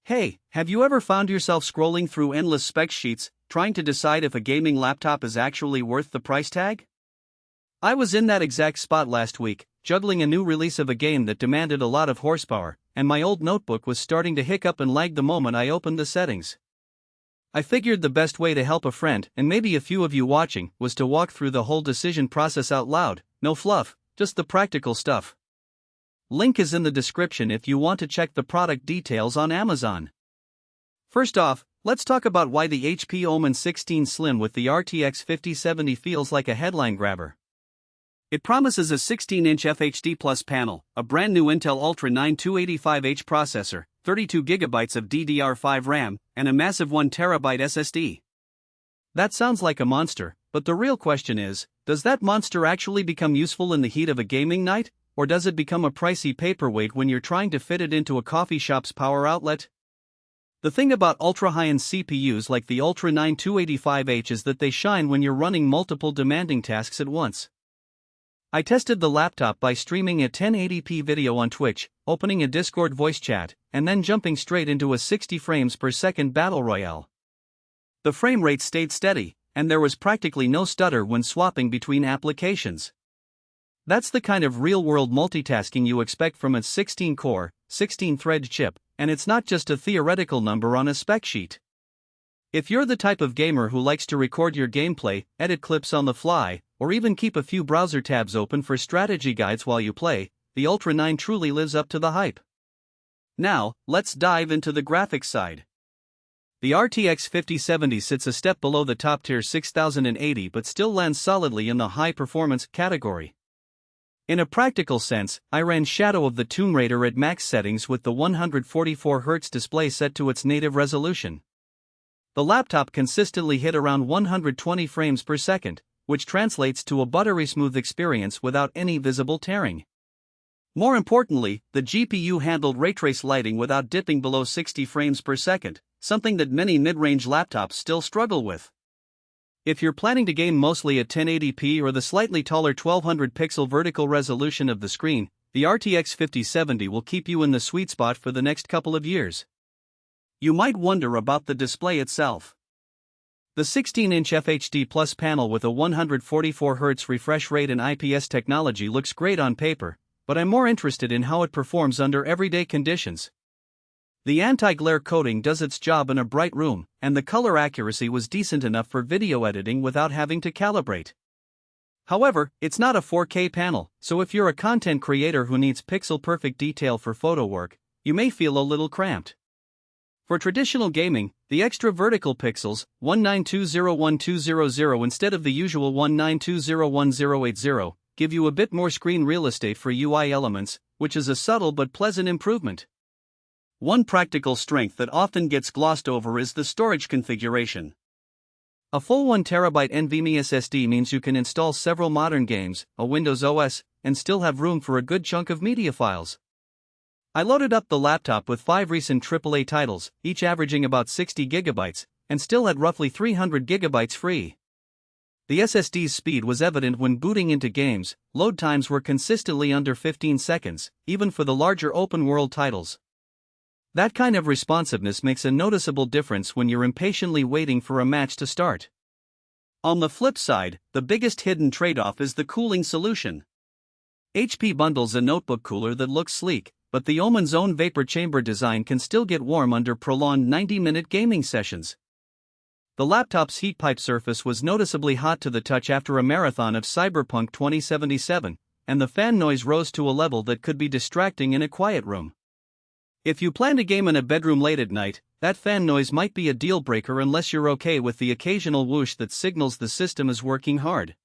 Hey, have you ever found yourself scrolling through endless spec sheets, trying to decide if a gaming laptop is actually worth the price tag? I was in that exact spot last week, juggling a new release of a game that demanded a lot of horsepower, and my old notebook was starting to hiccup and lag the moment I opened the settings. I figured the best way to help a friend, and maybe a few of you watching, was to walk through the whole decision process out loud, no fluff, just the practical stuff. Link is in the description if you want to check the product details on Amazon. First off, let's talk about why the HP OMEN 16 Slim with the RTX 5070 feels like a headline grabber. It promises a 16-inch FHD Plus panel, a brand new Intel Ultra 9 285H processor, 32GB of DDR5 RAM, and a massive 1TB SSD. That sounds like a monster, but the real question is, does that monster actually become useful in the heat of a gaming night, or does it become a pricey paperweight when you're trying to fit it into a coffee shop's power outlet? The thing about ultra-high-end CPUs like the Ultra 9 285H is that they shine when you're running multiple demanding tasks at once. I tested the laptop by streaming a 1080p video on Twitch, opening a Discord voice chat, and then jumping straight into a 60 frames per second battle royale. The frame rate stayed steady, and there was practically no stutter when swapping between applications. That's the kind of real-world multitasking you expect from a 16-core, 16-thread chip, and it's not just a theoretical number on a spec sheet. If you're the type of gamer who likes to record your gameplay, edit clips on the fly, or even keep a few browser tabs open for strategy guides while you play, the Ultra 9 truly lives up to the hype. Now, let's dive into the graphics side. The RTX 5070 sits a step below the top-tier 6080 but still lands solidly in the high-performance category. In a practical sense, I ran Shadow of the Tomb Raider at max settings with the 144Hz display set to its native resolution. The laptop consistently hit around 120 frames per second, which translates to a buttery smooth experience without any visible tearing. More importantly, the GPU handled ray-trace lighting without dipping below 60 frames per second, something that many mid-range laptops still struggle with. If you're planning to game mostly at 1080p or the slightly taller 1200 pixel vertical resolution of the screen, the RTX 5070 will keep you in the sweet spot for the next couple of years. You might wonder about the display itself. The 16-inch FHD Plus panel with a 144Hz refresh rate and IPS technology looks great on paper, but I'm more interested in how it performs under everyday conditions. The anti-glare coating does its job in a bright room, and the color accuracy was decent enough for video editing without having to calibrate. However, it's not a 4K panel, so if you're a content creator who needs pixel-perfect detail for photo work, you may feel a little cramped. For traditional gaming, the extra vertical pixels, 19201200 instead of the usual 19201080, give you a bit more screen real estate for UI elements, which is a subtle but pleasant improvement. One practical strength that often gets glossed over is the storage configuration. A full 1TB NVMe SSD means you can install several modern games, a Windows OS, and still have room for a good chunk of media files. I loaded up the laptop with 5 recent AAA titles, each averaging about 60 GB, and still had roughly 300 GB free. The SSD's speed was evident when booting into games. Load times were consistently under 15 seconds, even for the larger open-world titles. That kind of responsiveness makes a noticeable difference when you're impatiently waiting for a match to start. On the flip side, the biggest hidden trade-off is the cooling solution. HP bundles a notebook cooler that looks sleek, but the OMEN's own vapor chamber design can still get warm under prolonged 90-minute gaming sessions. The laptop's heat pipe surface was noticeably hot to the touch after a marathon of Cyberpunk 2077, and the fan noise rose to a level that could be distracting in a quiet room. If you plan to game in a bedroom late at night, that fan noise might be a deal breaker unless you're okay with the occasional whoosh that signals the system is working hard.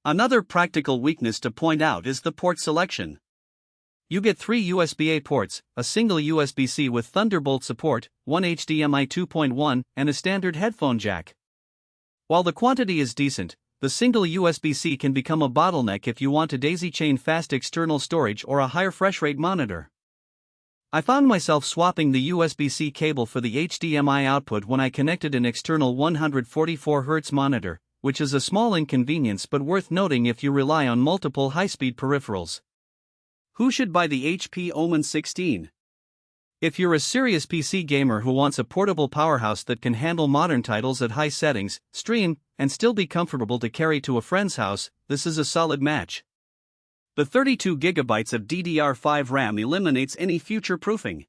Another practical weakness to point out is the port selection. You get 3 USB-A ports, a single USB-C with Thunderbolt support, one HDMI 2.1, and a standard headphone jack. While the quantity is decent, the single USB-C can become a bottleneck if you want to daisy-chain fast external storage or a higher refresh rate monitor. I found myself swapping the USB-C cable for the HDMI output when I connected an external 144Hz monitor, which is a small inconvenience but worth noting if you rely on multiple high-speed peripherals. Who should buy the HP OMEN 16? If you're a serious PC gamer who wants a portable powerhouse that can handle modern titles at high settings, stream, and still be comfortable to carry to a friend's house, this is a solid match. The 32GB of DDR5 RAM eliminates any future proofing.